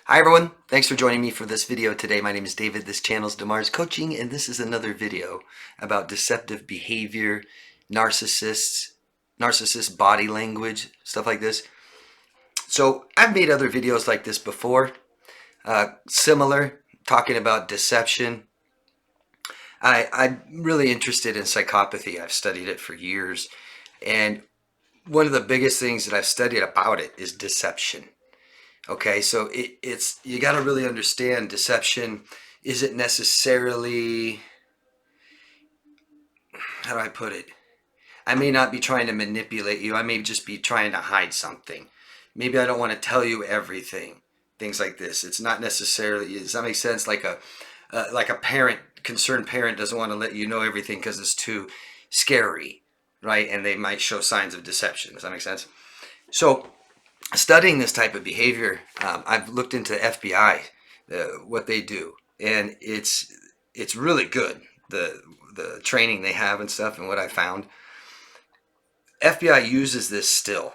Hi everyone, thanks for joining me for this video today. My name is David, this channel is Damar's Coaching, and this is another video about deceptive behavior, narcissist body language, stuff like this. So I've made other videos like this before, similar, talking about deception. I'm really interested in psychopathy. I've studied it for years, and one of the biggest things that I've studied about it is deception. Okay, so it's you got to really understand deception isn't necessarily, how do I put it? I may not be trying to manipulate you. I may just be trying to hide something. Maybe I don't want to tell you everything. Things like this. It's not necessarily, does that make sense? Like a parent, concerned parent doesn't want to let you know everything because it's too scary, right? And they might show signs of deception. Does that make sense? So studying this type of behavior, I've looked into FBI, what they do, and it's really good. The training they have and stuff, and what I found, FBI uses this still,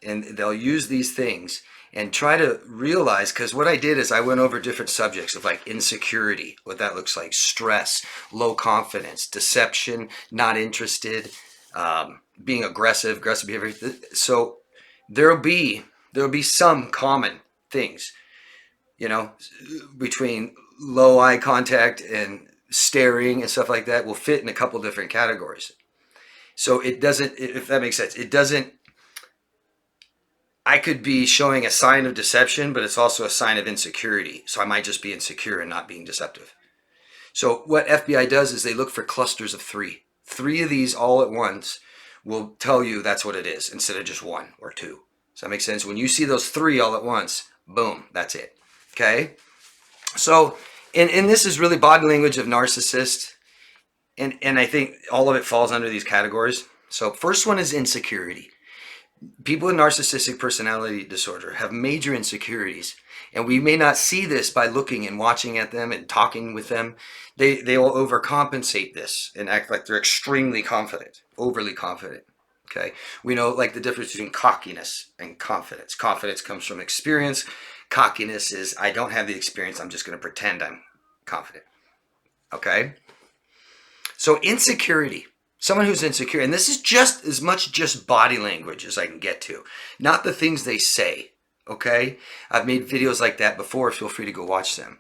and they'll use these things and try to realize, because what I did is I went over different subjects of like insecurity, what that looks like, stress, low confidence, deception, not interested, being aggressive behavior. So there'll be some common things, you know, between low eye contact and staring and stuff like that will fit in a couple different categories. So it doesn't, if that makes sense, it doesn't, I could be showing a sign of deception, but it's also a sign of insecurity. So I might just be insecure and not being deceptive. So what FBI does is they look for clusters of three. Three of these all at once will tell you that's what it is instead of just one or two. Does that make sense? When you see those three all at once, boom, that's it. Okay? So, and this is really body language of narcissist. And I think all of it falls under these categories. So first one is insecurity. People with narcissistic personality disorder have major insecurities. And we may not see this by looking and watching at them and talking with them. They will overcompensate this and act like they're extremely confident, overly confident. Okay, we know like the difference between cockiness and confidence. Confidence comes from experience. Cockiness is I don't have the experience. I'm just going to pretend I'm confident. Okay, so insecurity. Someone who's insecure, and this is just as much just body language as I can get to, not the things they say. Okay, I've made videos like that before. Feel free to go watch them.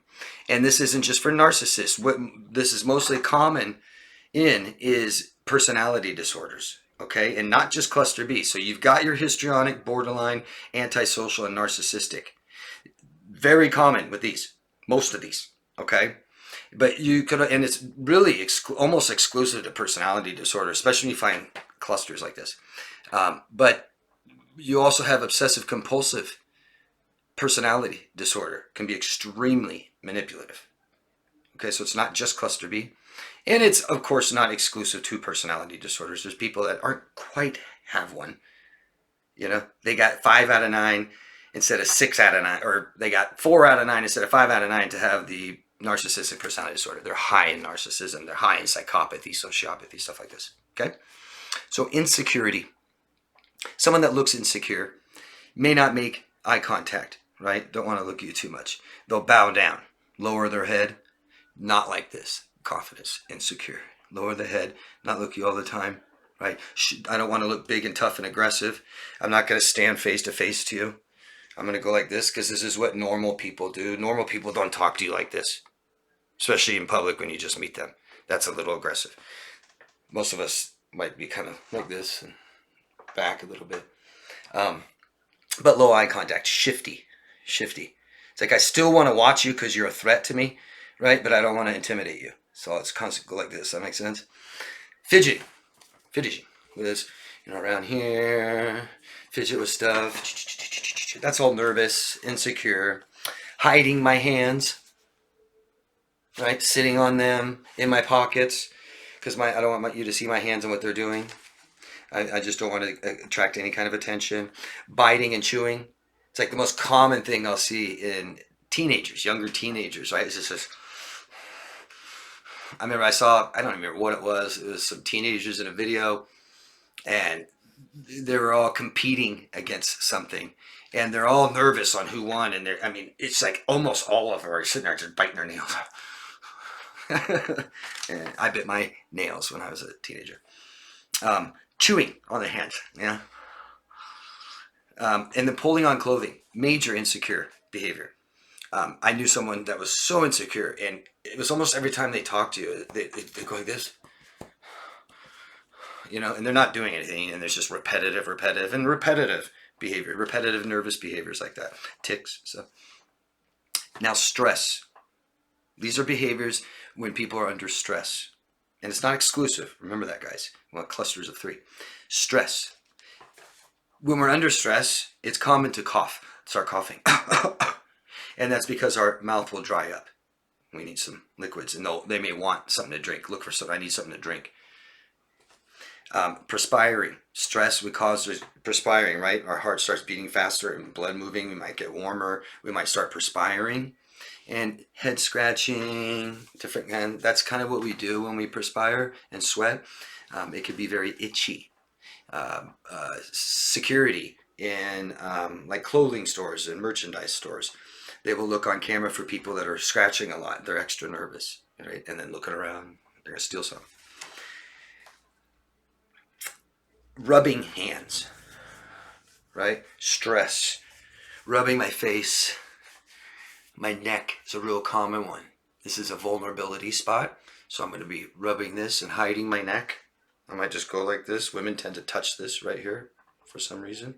And this isn't just for narcissists. What this is mostly common in is personality disorders. Okay, and not just cluster B. So you've got your histrionic, borderline, antisocial, and narcissistic. Very common with these, most of these. Okay, but you could, and it's really almost exclusive to personality disorder, especially when you find clusters like this. But you also have obsessive compulsive personality disorder, can be extremely manipulative. Okay, so it's not just cluster B. And it's, of course, not exclusive to personality disorders. There's people that aren't quite have one. You know, they got 5 out of 9 instead of 6 out of 9, or they got 4 out of 9 instead of 5 out of 9 to have the narcissistic personality disorder. They're high in narcissism. They're high in psychopathy, sociopathy, stuff like this. Okay? So insecurity. Someone that looks insecure may not make eye contact, right? Don't want to look at you too much. They'll bow down, lower their head, not like this. Confidence, insecure, lower the head, not look you all the time, right? I don't want to look big and tough and aggressive. I'm not going to stand face to face to you. I'm going to go like this because this is what normal people do. Normal people don't talk to you like this, especially in public when you just meet them. That's a little aggressive. Most of us might be kind of like this and back a little bit. But low eye contact, shifty. It's like I still want to watch you because you're a threat to me, right? But I don't want to intimidate you. So it's constantly like this. That makes sense? Fidgeting with this, you know, around here, fidget with stuff. That's all nervous, insecure. Hiding my hands, right? Sitting on them in my pockets because I don't want you to see my hands and what they're doing. I just don't want to attract any kind of attention. Biting and chewing. It's like the most common thing I'll see in teenagers, younger teenagers, right? It's just this. I remember I don't remember what it was some teenagers in a video, and they were all competing against something, And they're all nervous on who won. And I mean, it's like almost all of them are sitting there just biting their nails. And I bit my nails when I was a teenager. Chewing on the hands, yeah. And then pulling on clothing, major insecure behavior. I knew someone that was so insecure, and it was almost every time they talk to you, they go like this, you know, and they're not doing anything, and there's just repetitive behavior, repetitive nervous behaviors like that, tics. So now stress. These are behaviors when people are under stress, and it's not exclusive. Remember that, guys. We want clusters of 3. Stress. When we're under stress, it's common to cough, start coughing. And that's because our mouth will dry up. We need some liquids, and they may want something to drink. Look for something. I need something to drink. Perspiring. Stress would cause perspiring, right? Our heart starts beating faster and blood moving. We might get warmer. We might start perspiring. And head scratching, and that's kind of what we do when we perspire and sweat. It could be very itchy. Security in like clothing stores and merchandise stores. They will look on camera for people that are scratching a lot. They're extra nervous, right? And then looking around, they're gonna steal something. Rubbing hands, right? Stress. Rubbing my face, my neck is a real common one. This is a vulnerability spot. So I'm gonna be rubbing this and hiding my neck. I might just go like this. Women tend to touch this right here for some reason.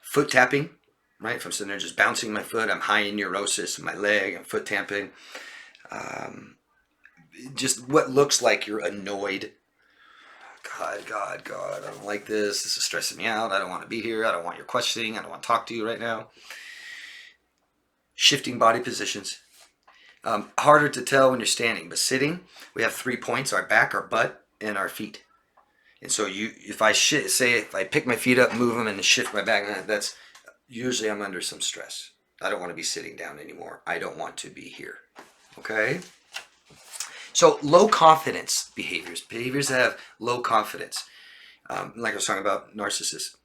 Foot tapping, right? If I'm sitting there just bouncing my foot, I'm high in neurosis in my leg, I'm foot tapping. Just what looks like you're annoyed. God, I don't like this. This is stressing me out. I don't want to be here. I don't want your questioning. I don't want to talk to you right now. Shifting body positions. Harder to tell when you're standing, but sitting, we have 3 points: our back, our butt, and our feet. And so if I pick my feet up, move them, and shift my back, that's usually I'm under some stress. I don't want to be sitting down anymore. I don't want to be here. Okay? So low confidence behaviors that have low confidence. Like I was talking about narcissists.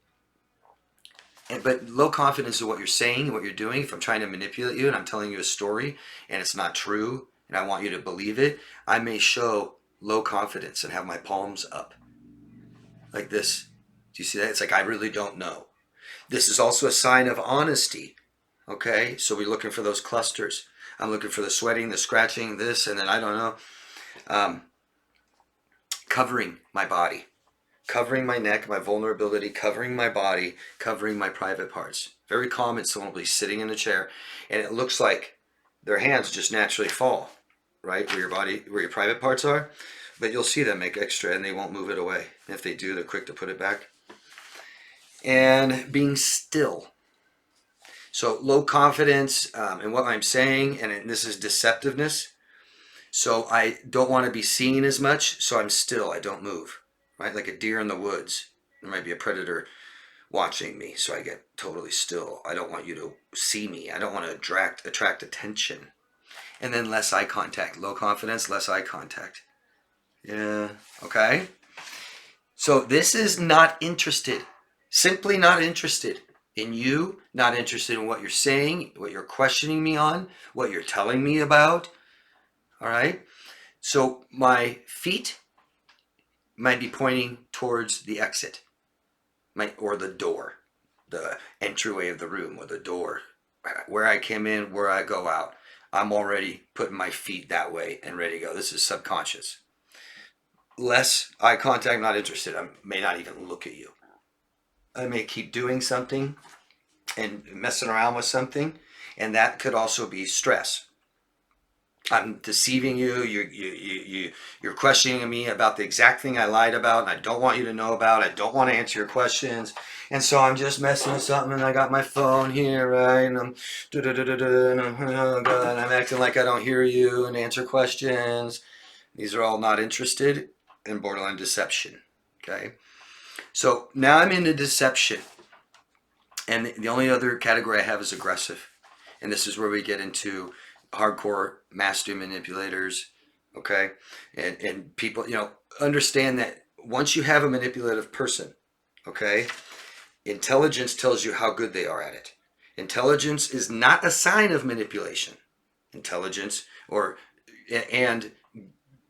But low confidence in what you're saying, what you're doing. If I'm trying to manipulate you and I'm telling you a story and it's not true and I want you to believe it, I may show low confidence and have my palms up like this. Do you see that? It's like I really don't know. This is also a sign of honesty. Okay, so we're looking for those clusters. I'm looking for the sweating, the scratching, this, and then I don't know. Covering my body. Covering my neck, my vulnerability, covering my body, covering my private parts. Very common. Someone will be sitting in a chair and it looks like their hands just naturally fall, right? Where your private parts are. But you'll see them make extra and they won't move it away. And if they do, they're quick to put it back. And being still. So low confidence in what I'm saying, and this is deceptiveness. So I don't want to be seen as much, so I'm still, I don't move. Right, like a deer in the woods. There might be a predator watching me, so I get totally still. I don't want you to see me. I don't want to attract attention. And then less eye contact. Low confidence, less eye contact. Yeah, okay? So this is not interested. Simply not interested in you, not interested in what you're saying, what you're questioning me on, what you're telling me about. All right? So my feet might be pointing towards the exit, or the door, the entryway of the room, or the door, where I came in, where I go out. I'm already putting my feet that way and ready to go. This is subconscious. Less eye contact, not interested. I may not even look at you. I may keep doing something and messing around with something, and that could also be stress. I'm deceiving you. You're questioning me about the exact thing I lied about, and I don't want you to know about. I don't want to answer your questions, and so I'm just messing with something. And I got my phone here, right? And I'm and I'm acting like I don't hear you and answer questions. These are all not interested and borderline deception. Okay, so now I'm into deception, and the only other category I have is aggressive, and this is where we get into hardcore master manipulators. Okay, and people, understand that once you have a manipulative person, okay, Intelligence tells you how good they are at it. Intelligence is not a sign of manipulation. Intelligence and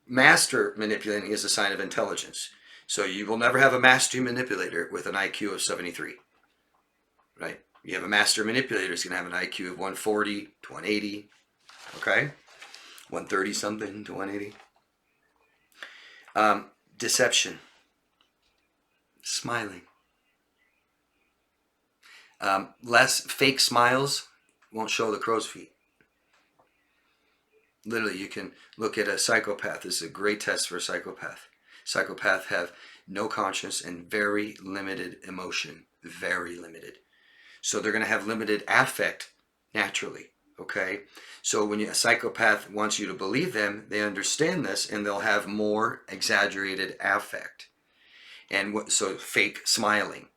master manipulating is a sign of intelligence. So you will never have a master manipulator with an IQ of 73, right? You have a master manipulator who's going to have an IQ of 140 to 180, okay? 130 something to 180. Deception. Smiling. Less fake smiles won't show the crow's feet. Literally, you can look at a psychopath. This is a great test for a psychopath. Psychopaths have no conscience and very limited emotion. Very limited. So they're going to have limited affect naturally. Okay? So when a psychopath wants you to believe them, they understand this and they'll have more exaggerated affect. And so fake smiling.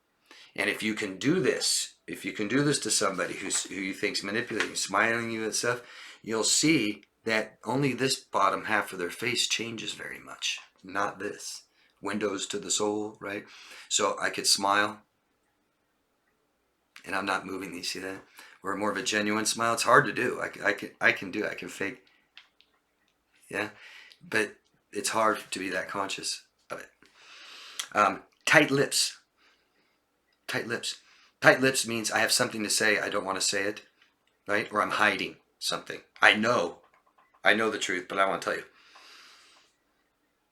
And if you can do this, to somebody who you think's manipulating, smiling you and stuff, you'll see that only this bottom half of their face changes very much, not this. Windows to the soul, right? So I could smile, and I'm not moving. You see that? Or more of a genuine smile. It's hard to do. I can do it. I can fake. Yeah, but it's hard to be that conscious of it. Tight lips. Tight lips. Tight lips means I have something to say. I don't want to say it, right? Or I'm hiding something. I know the truth, but I want to tell you.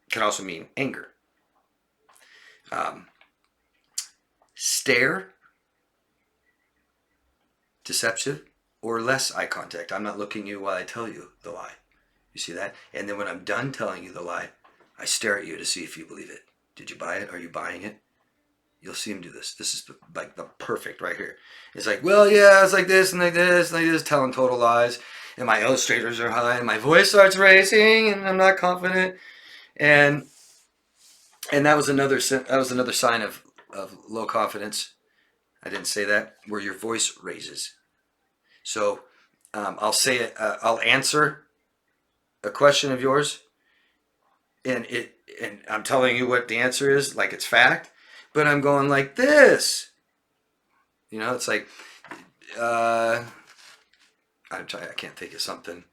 It can also mean anger. Stare, deceptive, or less eye contact. I'm not looking at you while I tell you the lie. You see that? And then when I'm done telling you the lie, I stare at you to see if you believe it. Did you buy it? Are you buying it? You'll see him do this. This is like the perfect right here. It's like, well, yeah, it's like this and like this and like this, telling total lies. And my illustrators are high, and my voice starts racing, and I'm not confident. And that was another sign of low confidence. I didn't say that, where your voice raises. So I'll say it. I'll answer a question of yours, and I'm telling you what the answer is, like it's fact. But I'm going like this. You know, it's like, I can't think of something.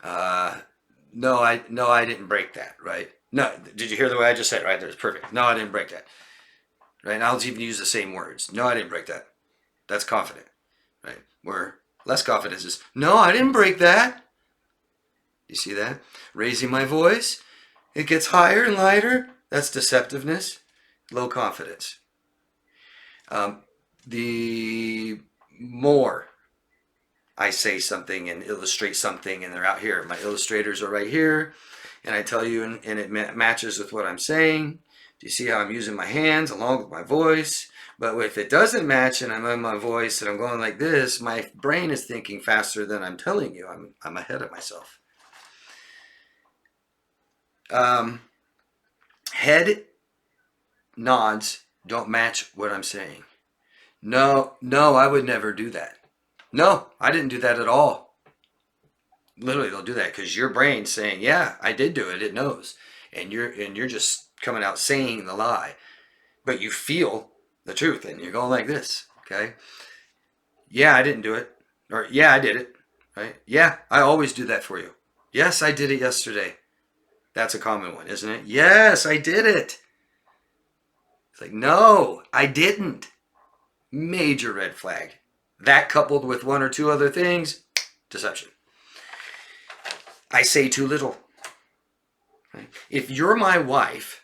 No, I didn't break that, right? No, did you hear the way I just said it right there? It's perfect. No, I didn't break that. Right? And I'll even use the same words. No, I didn't break that. That's confident, right? Where less confidence is, no, I didn't break that. You see that? Raising my voice, it gets higher and lighter. That's deceptiveness. Low confidence. The more I say something and illustrate something, and they're out here, my illustrators are right here, and I tell you, and it matches with what I'm saying. Do you see how I'm using my hands along with my voice? But if it doesn't match and I'm in my voice and I'm going like this, my brain is thinking faster than I'm telling you. I'm ahead of myself. Head nods don't match what I'm saying. No, I would never do that. No, I didn't do that at all. Literally, they'll do that because your brain's saying, yeah, I did do it. It knows. And you're just coming out saying the lie. But you feel the truth and you're going like this, okay? Yeah, I didn't do it. Or, yeah, I did it, right? Yeah, I always do that for you. Yes, I did it yesterday. That's a common one, isn't it? Yes, I did it. It's like, no, I didn't. Major red flag. That coupled with one or two other things, deception. I say too little. Right? If you're my wife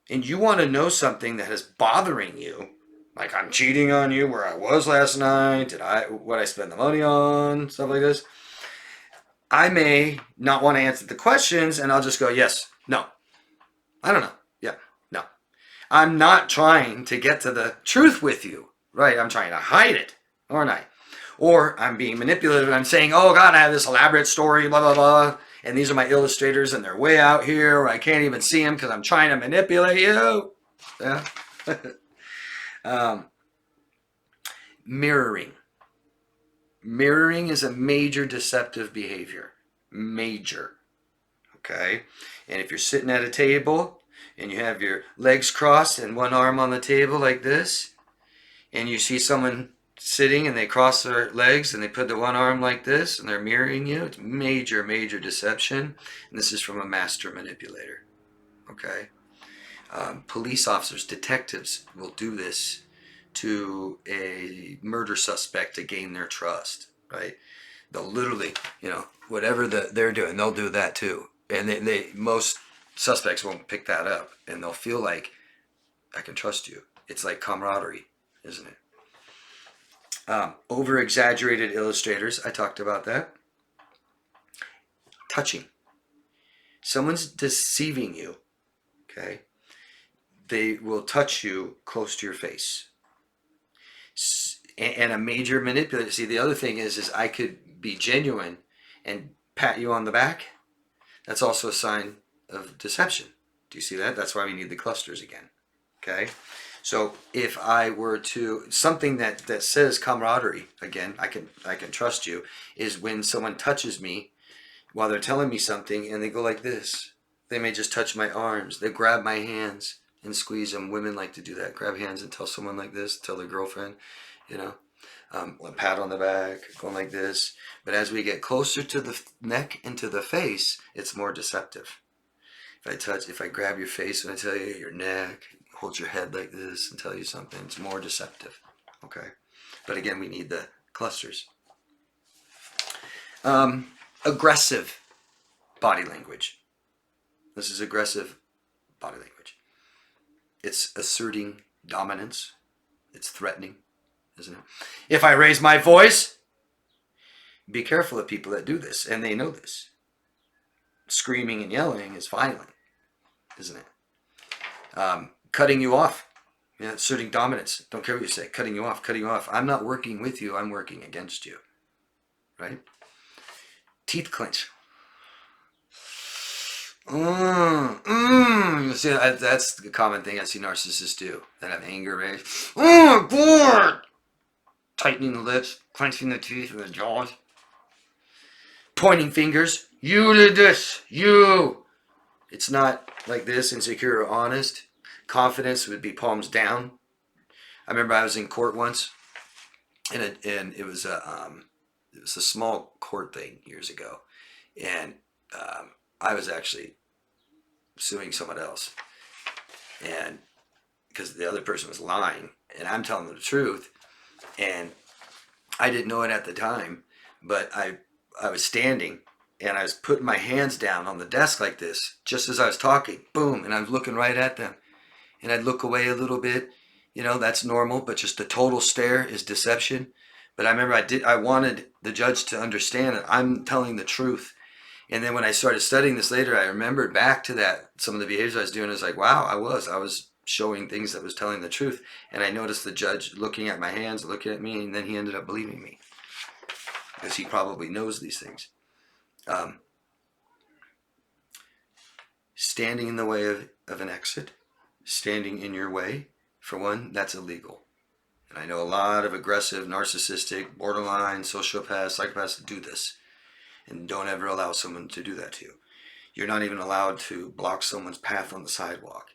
and you want to know something that is bothering you, like I'm cheating on you, where I was last night, what I spend the money on, stuff like this, I may not want to answer the questions, and I'll just go, yes, no. I don't know. Yeah, no. I'm not trying to get to the truth with you, right? I'm trying to hide it, aren't I? Or I'm being manipulative and I'm saying, oh God, I have this elaborate story, blah, blah, blah. And these are my illustrators and they're way out here where I can't even see them because I'm trying to manipulate you. Yeah. Mirroring. Mirroring is a major deceptive behavior. Major. Okay? And if you're sitting at a table and you have your legs crossed and one arm on the table like this, and you see someone sitting and they cross their legs and they put the one arm like this and they're mirroring you, it's major, major deception. And this is from a master manipulator. Okay. Police officers, detectives will do this to a murder suspect to gain their trust, right? They'll literally, whatever they're doing, they'll do that too. And most suspects won't pick that up, and they'll feel like, I can trust you. It's like camaraderie, isn't it? Over exaggerated illustrators, I talked about that. Touching. Someone's deceiving you, okay? They will touch you close to your face. And a major manipulator, see, the other thing is I could be genuine and pat you on the back. That's also a sign of deception. Do you see that? That's why we need the clusters again. Okay? So if I were to, something that says camaraderie, again, I can trust you, is when someone touches me while they're telling me something and they go like this. They may just touch my arms. They grab my hands and squeeze them. Women like to do that. Grab hands and tell someone like this, tell their girlfriend, a pat on the back, going like this. But as we get closer to the neck and to the face, it's more deceptive. If I grab your face and I tell you your neck, hold your head like this and tell you something, it's more deceptive. Okay. But again, we need the clusters. Aggressive body language. This is aggressive body language. It's asserting dominance. It's threatening, isn't it? If I raise my voice, be careful of people that do this, and they know this. Screaming and yelling is violent, isn't it? Cutting you off. Asserting dominance. Don't care what you say. Cutting you off, cutting you off. I'm not working with you. I'm working against you. Right? Teeth clench. You see, that's the common thing I see narcissists do. That have anger rage. Oh, God! Tightening the lips, clenching the teeth and the jaws. Pointing fingers. You did this. You. It's not like this, insecure or honest. Confidence would be palms down. I remember I was in court once, and it was a small court thing years ago, and I was actually suing someone else, and because the other person was lying, and I'm telling them the truth, and I didn't know it at the time, but I was standing and I was putting my hands down on the desk like this, just as I was talking, boom, and I was looking right at them, and I'd look away a little bit, that's normal, but just the total stare is deception. But I remember I wanted the judge to understand that I'm telling the truth. And then when I started studying this later, I remembered back to that, some of the behaviors I was doing. I was like, wow, I was showing things that was telling the truth. And I noticed the judge looking at my hands, looking at me, and then he ended up believing me. Because he probably knows these things. Standing in the way of an exit, standing in your way, for one, that's illegal. And I know a lot of aggressive, narcissistic, borderline, sociopaths, psychopaths do this. And don't ever allow someone to do that to you. You're not even allowed to block someone's path on the sidewalk.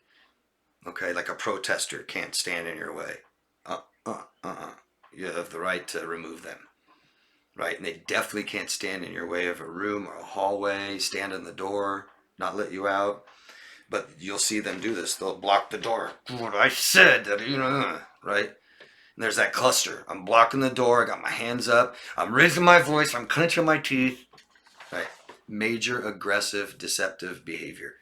Okay, like a protester can't stand in your way. You have the right to remove them. Right, and they definitely can't stand in your way of a room or a hallway, stand in the door, not let you out. But you'll see them do this. They'll block the door. What I said, right? And there's that cluster. I'm blocking the door. I got my hands up. I'm raising my voice. I'm clenching my teeth. Right? Major aggressive, deceptive behavior.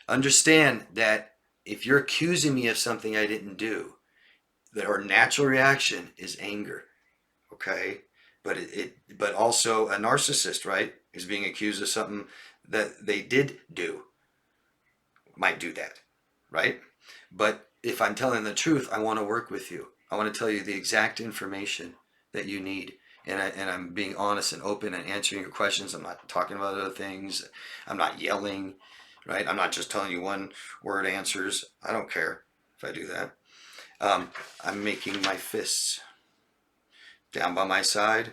Understand that if you're accusing me of something I didn't do, that our natural reaction is anger. Okay? But also a narcissist, right, is being accused of something that they did do. Might do that, right? But if I'm telling the truth, I want to work with you. I want to tell you the exact information that you need. And I'm being honest and open and answering your questions. I'm not talking about other things. I'm not yelling, right? I'm not just telling you one word answers. I don't care if I do that. I'm making my fists down by my side,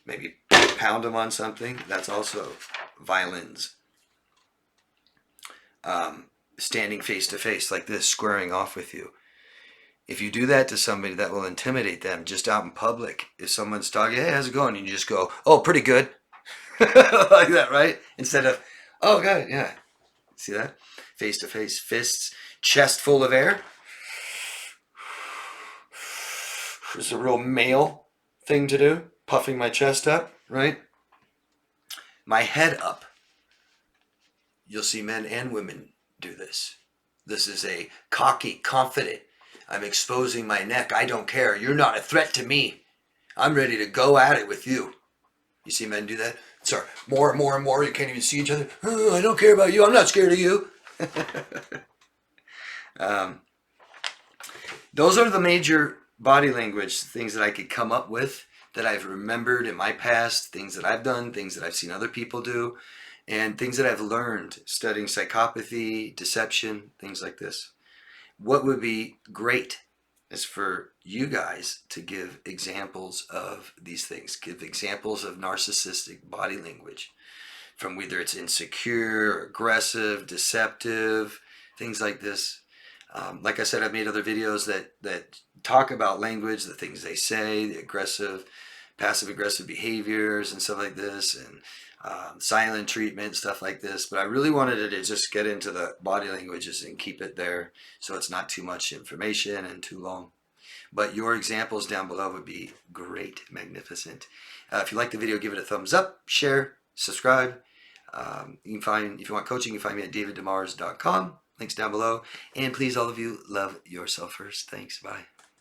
maybe pound them on something. That's also violence. Standing face to face like this, squaring off with you. If you do that to somebody, that will intimidate them just out in public. If someone's talking, hey, how's it going? And you just go, oh, pretty good. Like that, right? Instead of, oh, God, yeah. See that? Face to face, fists, chest full of air. It's a real male thing to do, puffing my chest up, right? My head up. You'll see men and women do this. This is a cocky, confident. I'm exposing my neck. I don't care. You're not a threat to me. I'm ready to go at it with you. You see men do that? Sorry, more and more and more. You can't even see each other. Oh, I don't care about you. I'm not scared of you. Those are the major body language things that I could come up with, that I've remembered in my past, things that I've done, things that I've seen other people do, and things that I've learned studying psychopathy, deception, things like this. What would be great is for you guys to give examples of these things. Give examples of narcissistic body language, from whether it's insecure, aggressive, deceptive, things like this. Like I said, I've made other videos that talk about language, the things they say, the aggressive, passive-aggressive behaviors and stuff like this, and silent treatment, stuff like this. But I really wanted to just get into the body languages and keep it there so it's not too much information and too long. But your examples down below would be great, magnificent. If you like the video, give it a thumbs up, share, subscribe. You can find, if you want coaching, you can find me at daviddemars.com. Links down below. And please, all of you, love yourself first. Thanks. Bye.